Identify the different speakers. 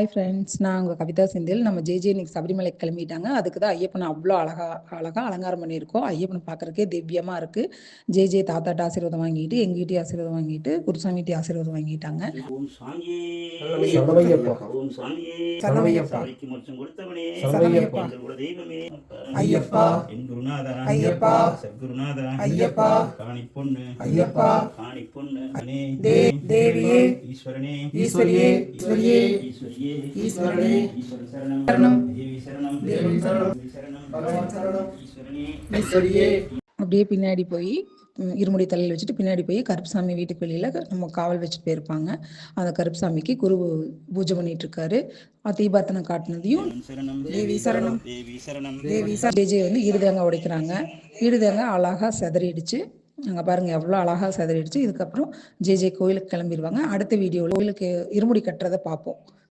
Speaker 1: Hi friends, நான் உங்கள் கவிதா செந்தில். நம்ம ஜேஜே இன்னைக்கு சபரிமலை கிளம்பிட்டாங்க. அதுக்கு தான் ஐயப்பனை அவ்வளோ அழகாக அலங்காரம் பண்ணியிருக்கோம். ஐயப்பனை பார்க்குறக்கே திவ்யமாக இருக்குது. ஜேஜே தாத்தாட்ட ஆசீர்வாதம் வாங்கிட்டு, எங்கிட்டே ஆசீர்வாதம் வாங்கிட்டு, குருசாமிகிட்டே ஆசீர்வாதம் வாங்கிட்டாங்க.
Speaker 2: ஓம் சாமியே
Speaker 3: சரவையப்பா.
Speaker 2: ஓம் சாமியே
Speaker 3: சரவையப்பா.
Speaker 2: சபைக்கு மோட்சம் கொடுத்தவனே
Speaker 3: சரவையப்பா.
Speaker 2: எங்கள் குலதெய்வமே
Speaker 3: ஐயப்பா.
Speaker 2: என் குருநாதா
Speaker 3: ஐயப்பா.
Speaker 2: சத்குருநாதா
Speaker 3: ஐயப்பா.
Speaker 2: காணி பொண்ணு
Speaker 3: ஐயப்பா.
Speaker 2: காணி பொண்ணு அனே
Speaker 3: தேவியே.
Speaker 2: ஈஸ்வரனே
Speaker 3: ஈஸ்வரியே. ஈஸ்வரியே.
Speaker 2: ஈஸ்வரியே
Speaker 3: ஈஸ்வரனே.
Speaker 2: ஈஸ்வர சரணம்
Speaker 3: சரணம்.
Speaker 2: தேவி சரணம்
Speaker 3: தேவி சரணம்.
Speaker 2: தேவி சரணம்
Speaker 3: பகவான் சரணம்.
Speaker 2: ஈஸ்வரனே
Speaker 3: ஈஸ்வரியே.
Speaker 1: அப்படியே பின்னாடி போய் இருமுடி தலையில் வச்சுட்டு பின்னாடி போய் கருப்புசாமி வீட்டுக்கு வெளியில் நம்ம காவல் வச்சுட்டு போயிருப்பாங்க. அந்த கருப்புசாமிக்கு குரு பூஜை பண்ணிட்டு இருக்காரு. தீபார்த்தனை காட்டினதையும்
Speaker 2: சரணம்
Speaker 3: தேவி சரணம்.
Speaker 2: தேவி சரணம்
Speaker 3: தேவி
Speaker 1: ஜேஜே வந்து ஈடுதேங்காய் உடைக்கிறாங்க. ஈடுதேங்காய் அழகாக செதறிடுச்சு. அங்கே பாருங்கள் எவ்வளோ அழகாக செதறிடுச்சு. இதுக்கப்புறம் ஜேஜே கோயிலுக்கு கிளம்பிடுவாங்க. அடுத்த வீடியோவில் கோயிலுக்கு இருமுடி கட்டுறதை பார்ப்போம்.